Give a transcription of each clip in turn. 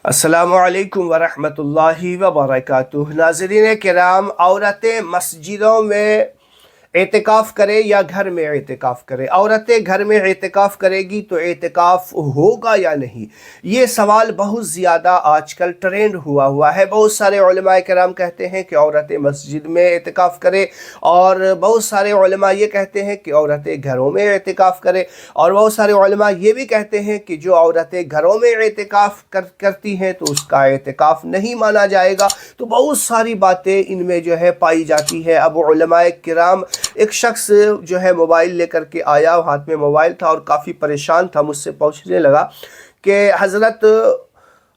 अस्सलामु अलैकुम वरहमतुल्लाहि वबरकातुह। नाज़रीन किराम, औरतें मस्जिदों में एतिकाफ़ करे या घर में एतिकाफ़ करे, औरतें घर में एतिकाफ़ करेगी तो एतिकाफ़ होगा या नहीं, ये सवाल बहुत ज़्यादा आजकल ट्रेंड हुआ है। बहुत सारे उलमाए किराम कहते हैं कि औरतें मस्जिद में एतिकाफ़ करें, और बहुत सारे उलमा ये कहते हैं कि औरतें घरों में एतिकाफ़ करें, और बहुत सारे उलमा ये भी कहते हैं कि जो औरतें घरों में एतिकाफ़ करती हैं तो उसका एतिकाफ़ नहीं माना जाएगा। तो बहुत सारी बातें इनमें जो है पाई जाती है। अब उलमाए किराम, एक शख्स जो है मोबाइल लेकर के आया, हाथ में मोबाइल था और काफ़ी परेशान था, मुझसे पूछने लगा कि हज़रत,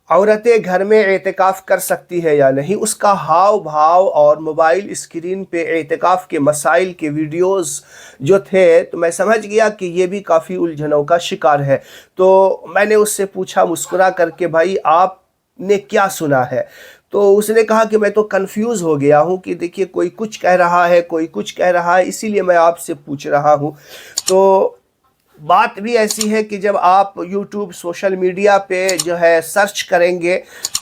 औरतें घर में एतिकाफ़ कर सकती है या नहीं। उसका हाव भाव और मोबाइल स्क्रीन पे एतिकाफ़ के मसाइल के वीडियोस जो थे, तो मैं समझ गया कि ये भी काफ़ी उलझनों का शिकार है। तो मैंने उससे पूछा मुस्कुरा करके, भाई आपने क्या सुना है? तो उसने कहा कि मैं तो कंफ्यूज हो गया हूँ कि देखिए, कोई कुछ कह रहा है, कोई कुछ कह रहा है, इसीलिए मैं आपसे पूछ रहा हूँ। तो बात भी ऐसी है कि जब आप YouTube सोशल मीडिया पे जो है सर्च करेंगे,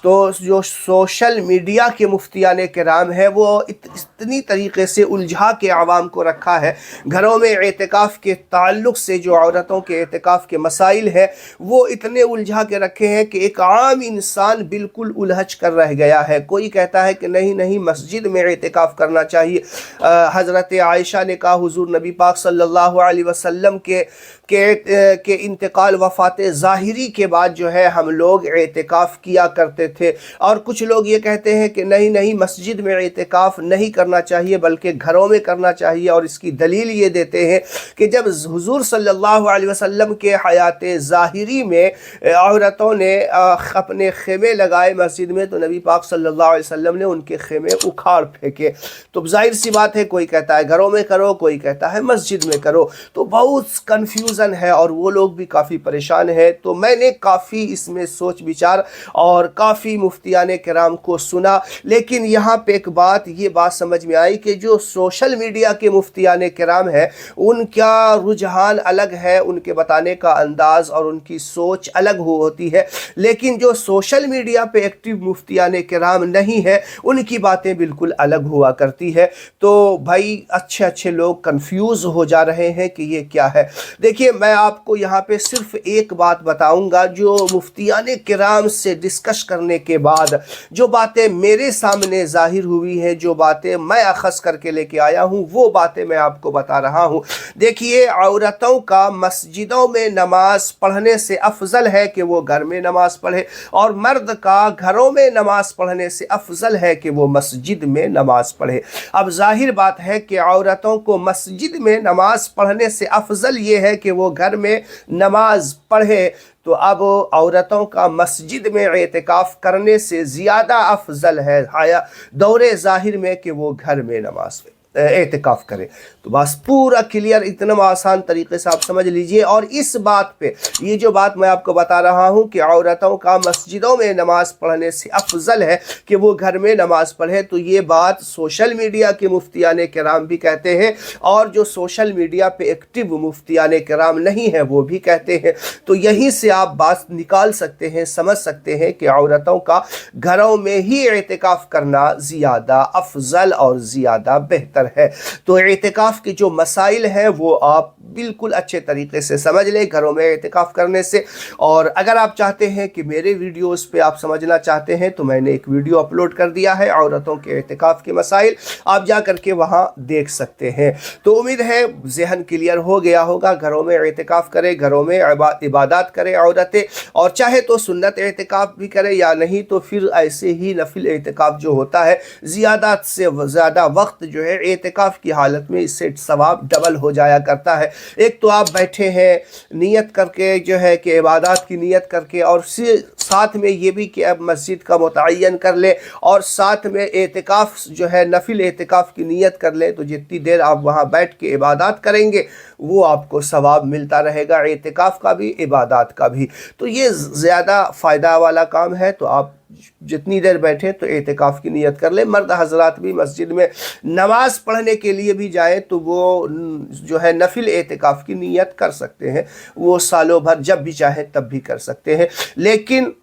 तो जो सोशल मीडिया के मुफ्तियान किराम है वो इतनी तरीके से उलझा के आवाम को रखा है। घरों में एतिकाफ़ के ताल्लुक़ से जो औरतों के एतिकाफ़ के मसाइल है वो इतने उलझा के रखे हैं कि एक आम इंसान बिल्कुल उलझ कर रह गया है। कोई कहता है कि नहीं नहीं, मस्जिद में एतिकाफ़ करना चाहिए। हज़रत आयशा ने कहा, हुज़ूर नबी पाक सल्लल्लाहु अलैहि वसल्लम के इंतकाल वफ़ात ज़ाहिरी के बाद जो है हम लोग एतिकाफ़ किया करते थे। और कुछ लोग ये कहते हैं कि नहीं नहीं, मस्जिद में एतिकाफ़ नहीं करना चाहिए बल्कि घरों में करना चाहिए, और इसकी दलील ये देते हैं कि जब हुज़ूर सल्लल्लाहु अलैहि वसल्लम के हयात ज़ाहिरी में औरतों ने अपने खेमे लगाए मस्जिद में, तो नबी पाक सल्लल्लाहु अलैहि वसल्लम ने उनके खेमे उखाड़ फेंके। तो जाहिर सी बात है, कोई कहता है घरों में करो, कोई कहता है मस्जिद में करो। तो बहुत कन्फ्यूज़न है और वो लोग भी काफ़ी परेशान है। तो मैंने काफ़ी इसमें सोच विचार और काफ़ी मुफ्तियान किराम को सुना, लेकिन यहाँ पे एक बात, ये बात समझ में आई कि जो सोशल मीडिया के मुफ्तियान किराम है उनका रुझान अलग है, उनके बताने का अंदाज़ और उनकी सोच अलग होती है। लेकिन जो सोशल मीडिया पे एक्टिव मुफ्तियान किराम नहीं है, उनकी बातें बिल्कुल अलग हुआ करती है। तो भाई, अच्छे अच्छे लोग कंफ्यूज हो जा रहे हैं कि ये क्या है। देखिए, मैं आपको यहाँ पे सिर्फ एक बात बताऊंगा, जो मुफ्तियान किराम से डिस्कस करने के बाद जो बातें मेरे सामने ज़ाहिर हुई हैं, जो बातें मैं अखज़ करके लेके आया हूँ, वो बातें मैं आपको बता रहा हूँ। देखिए, औरतों का मस्जिदों में नमाज पढ़ने से अफजल है कि वो घर में नमाज पढ़े, और मर्द का घरों में नमाज पढ़ने से अफजल है कि वो मस्जिद में नमाज पढ़े। अब जाहिर बात है कि औरतों को मस्जिद में नमाज पढ़ने से अफजल ये है कि वो घर में नमाज पढ़े, तो अब औरतों का मस्जिद में एतिकाफ़ करने से ज़्यादा अफजल है आया दौरे ज़ाहिर में कि वो घर में नमाज एतिकाफ़ करे। तो बस पूरा क्लियर, इतना आसान तरीके से आप समझ लीजिए। और इस बात पे, ये जो बात मैं आपको बता रहा हूँ कि औरतों का मस्जिदों में नमाज पढ़ने से अफजल है कि वो घर में नमाज पढ़े, तो ये बात सोशल मीडिया के मुफ्तियान किराम भी कहते हैं, और जो सोशल मीडिया पे एक्टिव मुफ्तियान किराम नहीं है वो भी कहते हैं। तो यहीं से आप बात निकाल सकते हैं, समझ सकते हैं कि औरतों का घरों में ही एतिकाफ़ करना ज़्यादा अफजल और ज़्यादा बेहतर है। तो एतिकाफ़ के जो मसाइल हैं वो आप बिल्कुल अच्छे तरीके से समझ लें घरों में एतिकाफ़ करने से। और अगर आप चाहते हैं कि मेरे वीडियोस पे आप समझना चाहते हैं, तो मैंने एक वीडियो अपलोड कर दिया है औरतों के एतिकाफ़ के मसाइल, आप जा करके वहाँ देख सकते हैं। तो उम्मीद है ज़हन क्लियर हो गया होगा। घरों में एतिकाफ़ करें, घरों में इबादत करें औरतें, और चाहे तो सुन्नत एतिकाफ़ भी करें, या नहीं तो फिर ऐसे ही नफिल एतिकाफ़ जो होता है, ज़्यादा से ज़्यादा वक्त जो है एतिकाफ़ की हालत में इससे सवाब डबल हो जाया करता है। एक तो आप बैठे हैं नियत करके, जो है कि इबादत की नियत करके, और साथ में ये भी कि अब मस्जिद का मुतय्यन कर ले, और साथ में एतिकाफ़ जो है नफिल एतिकाफ़ की नियत कर ले, तो जितनी देर आप वहाँ बैठ के इबादत करेंगे वो आपको सवाब मिलता रहेगा, एतिकाफ़ का भी, इबादत का भी। तो ये ज़्यादा फ़ायदा वाला काम है। तो आप जितनी देर बैठे तो एतिकाफ़ की नियत कर ले। मर्द हजरात भी मस्जिद में नमाज पढ़ने के लिए भी जाए तो वो जो है नफिल एतिकाफ़ की नियत कर सकते हैं, वो सालों भर जब भी चाहे तब भी कर सकते हैं। लेकिन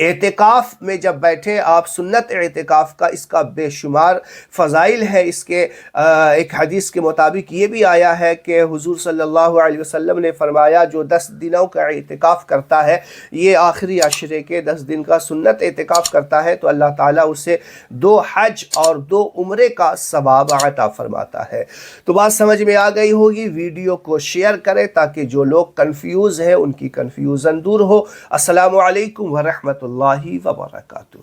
اعتکاف میں جب بیٹھے آپ سنت اعتکاف کا، اس کا بے شمار فضائل ہے۔ اس کے ایک حدیث کے مطابق یہ بھی آیا ہے کہ حضور صلی اللہ علیہ وسلم نے فرمایا جو 10 دنوں کا اعتکاف کرتا ہے، یہ آخری عشرے کے 10 دن کا سنت اعتکاف کرتا ہے، تو اللہ تعالیٰ اسے 2 حج اور 2 عمرے کا ثواب عطا فرماتا ہے۔ تو بات سمجھ میں آ گئی ہوگی، ویڈیو کو شیئر کریں تاکہ جو لوگ کنفیوز ہیں ان کی کنفیوژن دور ہو۔ السلام علیکم ورحمۃ اللہ وبرکاتہ۔